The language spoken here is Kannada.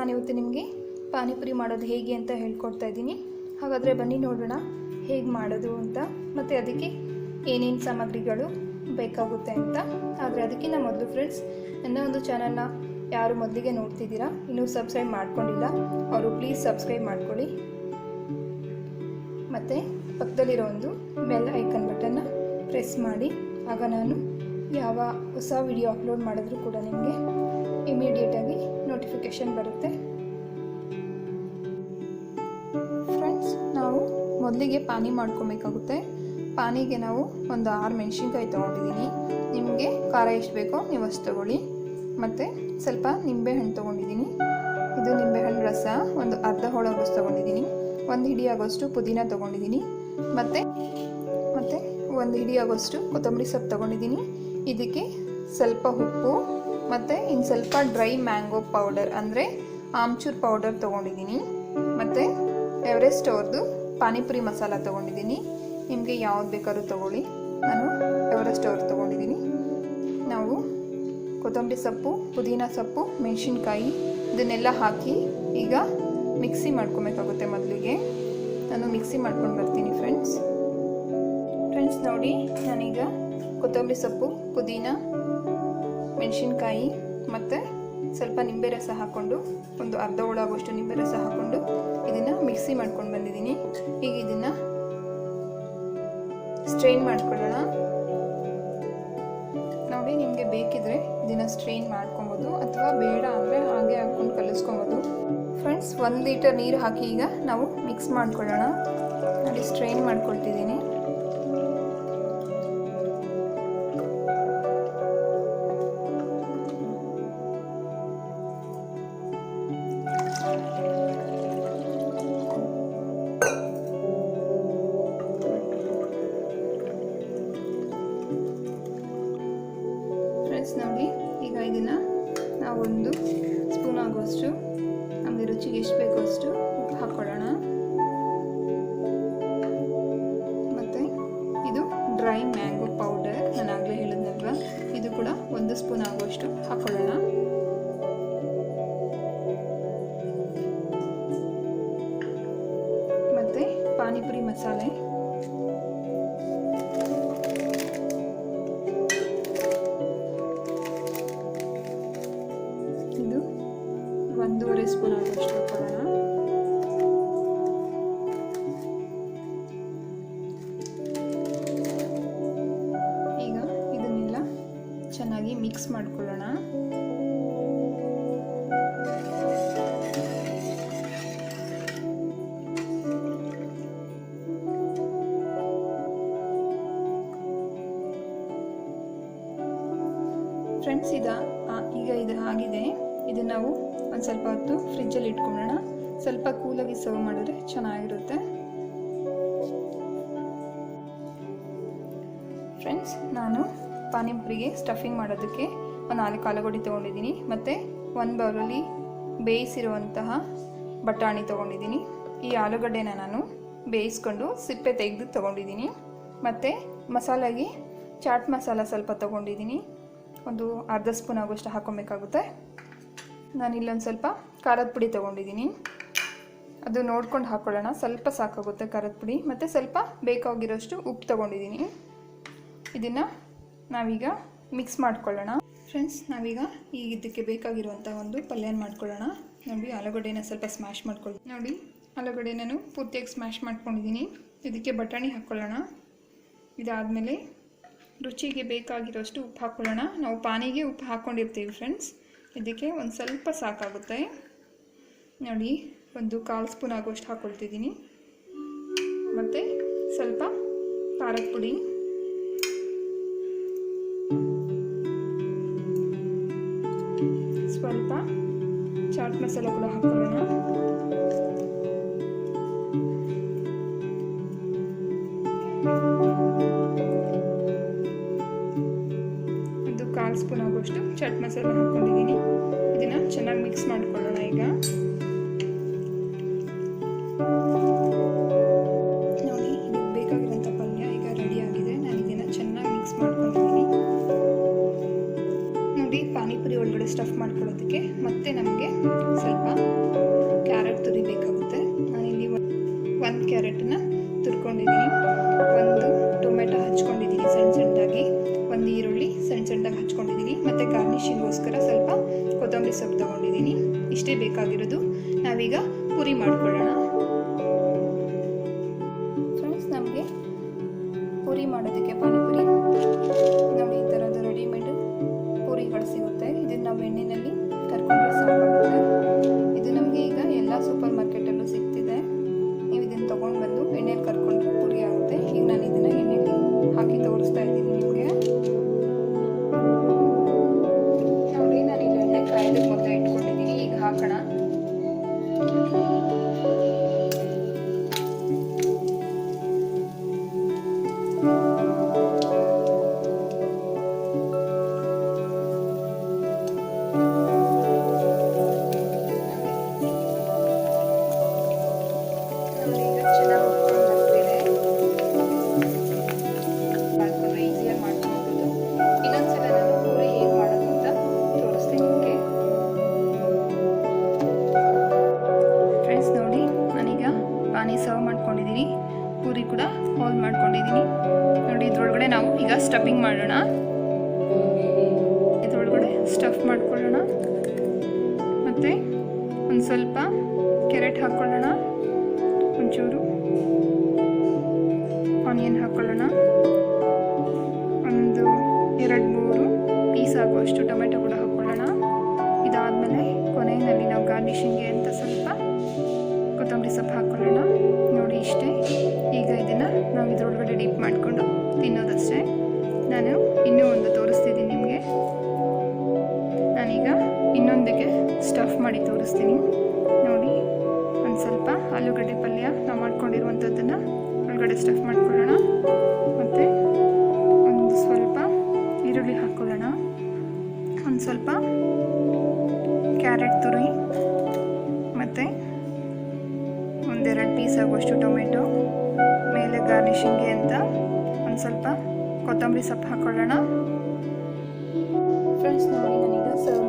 ನಾನಿವತ್ತು ನಿಮಗೆ ಪಾನಿಪುರಿ ಮಾಡೋದು ಹೇಗೆ ಅಂತ ಹೇಳ್ಕೊಡ್ತಾ ಇದ್ದೀನಿ. ಹಾಗಾದರೆ ಬನ್ನಿ ನೋಡೋಣ ಹೇಗೆ ಮಾಡೋದು ಅಂತ, ಮತ್ತು ಅದಕ್ಕೆ ಏನೇನು ಸಾಮಗ್ರಿಗಳು ಬೇಕಾಗುತ್ತೆ ಅಂತ. ಆದರೆ ಅದಕ್ಕಿಂತ ಮೊದಲು ಫ್ರೆಂಡ್ಸ್, ನನ್ನ ಒಂದು ಚಾನಲ್ನ ಯಾರು ಮೊದಲಿಗೆ ನೋಡ್ತಿದ್ದೀರಾ ಇನ್ನೂ ಸಬ್ಸ್ಕ್ರೈಬ್ ಮಾಡ್ಕೊಂಡಿಲ್ಲ ಅವರು ಪ್ಲೀಸ್ ಸಬ್ಸ್ಕ್ರೈಬ್ ಮಾಡ್ಕೊಳ್ಳಿ. ಮತ್ತು ಪಕ್ಕದಲ್ಲಿರೋ ಒಂದು ಬೆಲ್ ಐಕನ್ ಬಟನ್ನ ಪ್ರೆಸ್ ಮಾಡಿ, ಆಗ ನಾನು ಯಾವ ಹೊಸ ವಿಡಿಯೋ ಅಪ್ಲೋಡ್ ಮಾಡಿದ್ರೂ ಕೂಡ ನಿಮಗೆ ಇಮಿಡಿಯೇಟಾಗಿ ನೋಟಿಫಿಕೇಷನ್ ಬರುತ್ತೆ. ಫ್ರೆಂಡ್ಸ್, ನಾವು ಮೊದಲಿಗೆ ಪಾನಿ ಮಾಡ್ಕೊಬೇಕಾಗುತ್ತೆ. ಪಾನಿಗೆ ನಾವು ಒಂದು 6 ಮೆಣಸಿನ್ಕಾಯಿ ತೊಗೊಂಡಿದ್ದೀನಿ. ನಿಮಗೆ ಖಾರ ಎಷ್ಟು ಬೇಕೋ ನೀವು ಅಷ್ಟು ತೊಗೊಳ್ಳಿ. ಮತ್ತು ಸ್ವಲ್ಪ ನಿಂಬೆಹಣ್ಣು ತೊಗೊಂಡಿದ್ದೀನಿ. ಇದು ನಿಂಬೆಹಣ್ಣು ರಸ ಒಂದು ಅರ್ಧ ಹೋಳಾಗೋಷ್ಟು ತೊಗೊಂಡಿದ್ದೀನಿ. 1 ಹಿಡಿ ಆಗೋಷ್ಟು ಪುದೀನ ತೊಗೊಂಡಿದ್ದೀನಿ. ಮತ್ತು 1 ಹಿಡಿ ಆಗೋಷ್ಟು ಕೊತ್ತಂಬರಿ ಸೊಪ್ಪು ತೊಗೊಂಡಿದ್ದೀನಿ. ಇದಕ್ಕೆ ಸ್ವಲ್ಪ ಉಪ್ಪು ಮತ್ತು ಇನ್ನು ಸ್ವಲ್ಪ ಡ್ರೈ ಮ್ಯಾಂಗೋ ಪೌಡರ್ ಅಂದರೆ ಆಮ್ಚೂರ್ ಪೌಡರ್ ತೊಗೊಂಡಿದ್ದೀನಿ. ಮತ್ತು ಎವರೆಸ್ಟ್ ಅವ್ರದ್ದು ಪಾನಿಪುರಿ ಮಸಾಲ ತೊಗೊಂಡಿದ್ದೀನಿ. ನಿಮಗೆ ಯಾವ್ದು ಬೇಕಾದ್ರೂ ತೊಗೊಳ್ಳಿ. ನಾನು ಎವರೆಸ್ಟ್ ಅವ್ರದ್ದು ತೊಗೊಂಡಿದ್ದೀನಿ. ನಾವು ಕೊತ್ತಂಬರಿ ಸೊಪ್ಪು, ಪುದೀನ ಸೊಪ್ಪು, ಮೆಣಸಿನ್ಕಾಯಿ ಇದನ್ನೆಲ್ಲ ಹಾಕಿ ಈಗ ಮಿಕ್ಸಿ ಮಾಡ್ಕೊಬೇಕಾಗುತ್ತೆ. ಮೊದಲಿಗೆ ನಾನು ಮಿಕ್ಸಿ ಮಾಡ್ಕೊಂಡು ಬರ್ತೀನಿ ಫ್ರೆಂಡ್ಸ್. ನೋಡಿ, ನಾನೀಗ ಕೊತ್ತಂಬರಿ ಸೊಪ್ಪು, ಪುದೀನ, ಮೆಣಸಿನ್ಕಾಯಿ ಮತ್ತು ಸ್ವಲ್ಪ ನಿಂಬೆ ರಸ ಹಾಕ್ಕೊಂಡು, ಒಂದು ಅರ್ಧ ಹೋಳಾಗುವಷ್ಟು ನಿಂಬೆ ರಸ ಹಾಕ್ಕೊಂಡು ಇದನ್ನು ಮಿಕ್ಸಿ ಮಾಡ್ಕೊಂಡು ಬಂದಿದ್ದೀನಿ. ಈಗ ಇದನ್ನು ಸ್ಟ್ರೈನ್ ಮಾಡ್ಕೊಳ್ಳೋಣ. ನೋಡಿ, ನಿಮಗೆ ಬೇಕಿದ್ರೆ ಇದನ್ನು ಸ್ಟ್ರೈನ್ ಮಾಡ್ಕೊಬೋದು, ಅಥವಾ ಬೇಡ ಅಂದರೆ ಹಾಗೆ ಹಾಕ್ಕೊಂಡು ಕಲಿಸ್ಕೊಬೋದು. ಫ್ರೆಂಡ್ಸ್, 1 ಲೀಟರ್ ನೀರು ಹಾಕಿ ಈಗ ನಾವು ಮಿಕ್ಸ್ ಮಾಡ್ಕೊಳ್ಳೋಣ. ನೋಡಿ, ಸ್ಟ್ರೈನ್ ಮಾಡ್ಕೊಳ್ತಿದ್ದೀನಿ. ನೋಡಿ, ಈಗ ಇದನ್ನು ನಾವು 1 ಸ್ಪೂನ್ ಆಗುವಷ್ಟು ನಮಗೆ ರುಚಿಗೆ ಎಷ್ಟು ಬೇಕೋ ಅಷ್ಟು ಉಪ್ಪು ಹಾಕ್ಕೊಳ್ಳೋಣ. ಮತ್ತು ಇದು ಡ್ರೈ ಮ್ಯಾಂಗೋ ಪೌಡರ್, ನಾನು ಆಗಲೇ ಹೇಳಿದ್ನಲ್ವ, ಇದು ಕೂಡ 1 ಸ್ಪೂನ್ ಆಗುವಷ್ಟು ಹಾಕ್ಕೊಳ್ಳೋಣ. ಮತ್ತು ಪಾನಿಪುರಿ ಮಸಾಲೆ, ಇದು 1.5 ಸ್ಪೂನ್ ಆಗುವಷ್ಟು ಹಾಕೊಳ್ಳೋಣ. ಈಗ ಇದನ್ನೆಲ್ಲ ಚೆನ್ನಾಗಿ ಮಿಕ್ಸ್ ಮಾಡ್ಕೊಳ್ಳೋಣ. ಫ್ರೆಂಡ್ಸ್, ಈಗ ಇದು ಆಗಿದೆ. ಇದನ್ನು ನಾವು ಒಂದು ಸ್ವಲ್ಪ ಹೊತ್ತು ಫ್ರಿಜ್ಜಲ್ಲಿ ಇಟ್ಕೊಳ್ಳೋಣ. ಸ್ವಲ್ಪ ಕೂಲಾಗಿ ಸರ್ವ್ ಮಾಡಿದ್ರೆ ಚೆನ್ನಾಗಿರುತ್ತೆ. ಫ್ರೆಂಡ್ಸ್, ನಾನು ಪಾನಿಪುರಿಗೆ ಸ್ಟಫಿಂಗ್ ಮಾಡೋದಕ್ಕೆ ಒಂದು 4 ಆಲೂಗಡ್ಡೆ ತೊಗೊಂಡಿದ್ದೀನಿ. ಮತ್ತು 1 ಬೌಲಲ್ಲಿ ಬೇಯಿಸಿರುವಂತಹ ಬಟಾಣಿ ತೊಗೊಂಡಿದ್ದೀನಿ. ಈ ಆಲೂಗಡ್ಡೆನ ನಾನು ಬೇಯಿಸ್ಕೊಂಡು ಸಿಪ್ಪೆ ತೆಗೆದು ತೊಗೊಂಡಿದ್ದೀನಿ. ಮತ್ತು ಮಸಾಲೆಗೆ ಚಾಟ್ ಮಸಾಲ ಸ್ವಲ್ಪ ತೊಗೊಂಡಿದ್ದೀನಿ. ಒಂದು ಅರ್ಧ ಸ್ಪೂನ್ ಆಗೋಷ್ಟು ಹಾಕ್ಕೊಬೇಕಾಗುತ್ತೆ. ನಾನಿಲ್ಲೊಂದು ಸ್ವಲ್ಪ ಖಾರದ ಪುಡಿ ತೊಗೊಂಡಿದ್ದೀನಿ. ಅದು ನೋಡ್ಕೊಂಡು ಹಾಕ್ಕೊಳ್ಳೋಣ, ಸ್ವಲ್ಪ ಸಾಕಾಗುತ್ತೆ ಖಾರದ ಪುಡಿ. ಮತ್ತು ಸ್ವಲ್ಪ ಬೇಕಾಗಿರೋಷ್ಟು ಉಪ್ಪು ತೊಗೊಂಡಿದ್ದೀನಿ. ಇದನ್ನು ನಾವೀಗ ಮಿಕ್ಸ್ ಮಾಡ್ಕೊಳ್ಳೋಣ. ಫ್ರೆಂಡ್ಸ್, ನಾವೀಗ ಈಗ ಇದಕ್ಕೆ ಬೇಕಾಗಿರುವಂಥ ಒಂದು ಪಲ್ಯನ ಮಾಡ್ಕೊಳ್ಳೋಣ. ನೋಡಿ, ಆಲೂಗಡ್ಡೆನ ಸ್ವಲ್ಪ ಸ್ಮ್ಯಾಶ್ ಮಾಡ್ಕೊಳ್ಳಿ. ನೋಡಿ, ಆಲೂಗಡ್ಡೆ ನಾನು ಪೂರ್ತಿಯಾಗಿ ಸ್ಮ್ಯಾಶ್ ಮಾಡ್ಕೊಂಡಿದ್ದೀನಿ. ಇದಕ್ಕೆ ಬಟಾಣಿ ಹಾಕ್ಕೊಳ್ಳೋಣ. ಇದಾದಮೇಲೆ ರುಚಿಗೆ ಬೇಕಾಗಿರೋಷ್ಟು ಉಪ್ಪು ಹಾಕ್ಕೊಳ್ಳೋಣ. ನಾವು ಪಾನಿಗೆ ಉಪ್ಪು ಹಾಕ್ಕೊಂಡಿರ್ತೀವಿ ಫ್ರೆಂಡ್ಸ್, ಇದಕ್ಕೆ ಒಂದು ಸ್ವಲ್ಪ ಸಾಕಾಗುತ್ತೆ. ನೋಡಿ, ಒಂದು 1/4 ಸ್ಪೂನ್ ಆಗೋಷ್ಟು ಹಾಕ್ಕೊಳ್ತಿದ್ದೀನಿ. ಮತ್ತು ಸ್ವಲ್ಪ ಖಾರದ ಪುಡಿ, ಸ್ವಲ್ಪ ಚಾಟ್ ಮಸಾಲ ಕೂಡ ಹಾಕ್ಕೊಳ್ಳೋಣ. ಒಂದು 1/4 ಸ್ಪೂನ್ ಆಗುವಷ್ಟು ಚಾಟ್ ಮಸಾಲ ಹಾಕ್ಕೊಂಡಿದ್ದೀನಿ. ಇದನ್ನು ಚೆನ್ನಾಗಿ ಮಿಕ್ಸ್ ಮಾಡ್ಕೊಳ್ಳೋಣ. ಈಗ ನೋಡಿ, ಇದಕ್ಕೆ ಬೇಕಾಗಿರೋಂಥ ಪಲ್ಯ ಈಗ ರೆಡಿ ಆಗಿದೆ. ನಾನು ಇದನ್ನು ಚೆನ್ನಾಗಿ ಮಿಕ್ಸ್ ಮಾಡ್ಕೊಂಡಿದ್ದೀನಿ. ನೋಡಿ, ಪಾನಿಪುರಿ ಒಳಗಡೆ ಸ್ಟಫ್ ಮಾಡ್ಕೊಳ್ಳೋದಕ್ಕೆ. ಮತ್ತು ನಮಗೆ ಸ್ವಲ್ಪ ಕ್ಯಾರೆಟ್ ತುರಿಬೇಕಾಗುತ್ತೆ. ನಾನಿಲ್ಲಿ ಒಂದು ಕ್ಯಾರೆಟನ್ನು ತುರ್ಕೊಂಡಿದ್ದೀನಿ, ಒಂದು ಟೊಮೆಟೊ ಹಚ್ಕೊಂಡಿದ್ದೀನಿ ಸಣ್ಣ ಸಣ್ಣದಾಗಿ, ಒಂದು ಈರುಳ್ಳಿ ಸಣ್ಣ ಸಣ್ಣದಾಗಿ ಹಚ್ಕೊಂಡಿದ್ದೀನಿ, ಮತ್ತು ಗಾರ್ನಿಷಿಂಗೋಸ್ಕರ ಸ್ವಲ್ಪ ಕೊತ್ತಂಬರಿ ಸೊಪ್ಪು ತೊಗೊಂಡಿದ್ದೀನಿ. ಇಷ್ಟೇ ಬೇಕಾಗಿರೋದು. ನಾವೀಗ ಪೂರಿ ಮಾಡ್ಕೊಳ್ಳೋಣ. ಫ್ರೆಂಡ್ಸ್, ನಮಗೆ ಪೂರಿ ಮಾಡೋದಕ್ಕೆ ಪಾನಿಪುರಿ ನೋಡಿ ಈ ಥರದ್ದು ರೆಡಿಮೇಡ್ ಪೂರಿಗಳು ಸಿಗುತ್ತೆ. ಇದನ್ನು ನಾವು ಎಣ್ಣೆಯಲ್ಲಿ ಕರ್ಕೊಂಡ್ರೆ ಸಾಕಾಗುತ್ತೆ. ಇದು ನಮಗೆ ಈಗ ಎಲ್ಲ ಸೂಪರ್ ಮಾರ್ಕೆಟಲ್ಲೂ ಸಿಗ್ತಿದೆ. ನೀವು ಇದನ್ನು ತೊಗೊಂಡು ಬಂದು ಎಣ್ಣೆಯಲ್ಲಿ ಕರ್ಕೊಂಡ್ರೆ ಪೂರಿ ಆಗುತ್ತೆ. ಈಗ ನಾನು ಇದನ್ನು ಎಣ್ಣೆಯಲ್ಲಿ ಹಾಕಿ ತೋರಿಸ್ತಾ ಇದ್ದೀನಿ ನಿಮಗೆ. ನೋಡಿ, ನಾನು ಇಲ್ಲಿ ಎಣ್ಣೆ ಕಾಯೋದಕ್ಕೆ ಮೊದಲೇ ಇಟ್ಕೊಂಡಿದ್ದೀನಿ. ಈಗ ಹಾಕೋಣ. ಸರ್ವ್ ಮಾಡ್ಕೊಂಡಿದ್ದೀನಿ. ಪೂರಿ ಕೂಡ ಹೋಲ್ ಮಾಡ್ಕೊಂಡಿದ್ದೀನಿ. ನೋಡಿ, ಇದ್ರೊಳಗಡೆ ನಾವು ಈಗ ಸ್ಟಫಿಂಗ್ ಮಾಡೋಣ. ಇದ್ರೊಳಗಡೆ ಸ್ಟಫ್ ಮಾಡ್ಕೊಳ್ಳೋಣ. ಮತ್ತು ಒಂದು ಸ್ವಲ್ಪ ಕ್ಯಾರೆಟ್ ಹಾಕ್ಕೊಳ್ಳೋಣ, ಒಂಚೂರು ಆನಿಯನ್ ಹಾಕ್ಕೊಳ್ಳೋಣ, ಒಂದು 2-3 ಪೀಸ್ ಆಗುವಷ್ಟು ಟೊಮೆಟೊ ಕೂಡ ಹಾಕ್ಕೊಳ್ಳೋಣ. ಇದಾದಮೇಲೆ ಕೊನೆಯಲ್ಲಿ ನಾವು ಗಾರ್ನಿಷಿಂಗ್ಗೆ ಅಂತ ಸ್ವಲ್ಪ ಕೊತ್ತಂಬರಿ ಸೊಪ್ಪು ಹಾಕ್ಕೊಳ್ಳೋಣ. ನೋಡಿ, ಇಷ್ಟೇ. ಈಗ ಇದನ್ನು ನಾವು ಇದರೊಳಗಡೆ ಡೀಪ್ ಮಾಡಿಕೊಂಡು ತಿನ್ನೋದಷ್ಟೇ. ನಾನು ಇನ್ನೂ ಒಂದು ತೋರಿಸ್ತಿದ್ದೀನಿ ನಿಮಗೆ. ನಾನೀಗ ಇನ್ನೊಂದಕ್ಕೆ ಸ್ಟಫ್ ಮಾಡಿ ತೋರಿಸ್ತೀನಿ. ನೋಡಿ, ಒಂದು ಸ್ವಲ್ಪ ಆಲೂಗಡ್ಡೆ ಪಲ್ಯ ನಾವು ಮಾಡ್ಕೊಂಡಿರುವಂಥದ್ದನ್ನು ಒಳಗಡೆ ಸ್ಟಫ್ ಮಾಡ್ಕೊಳ್ಳೋಣ. ಮತ್ತು ಒಂದು ಸ್ವಲ್ಪ ಈರುಳ್ಳಿ ಹಾಕ್ಕೊಳ್ಳೋಣ, ಒಂದು ಸ್ವಲ್ಪ ಕ್ಯಾರೆಟ್ ತುರಿ, ಮತ್ತು 1-2 ಪೀಸ್ ಆಗುವಷ್ಟು ಟೊಮೆಟೊ, ಮೇಲೆ ಗಾರ್ನಿಷಿಂಗ್ಗೆ ಅಂತ ಒಂದು ಸ್ವಲ್ಪ ಕೊತ್ತಂಬರಿ ಸೊಪ್ಪು ಹಾಕ್ಕೊಳ್ಳೋಣ. ಫ್ರೆಂಡ್ಸ್, ನೋಡಿ, ನಾನೀಗ ಸರ್ವ್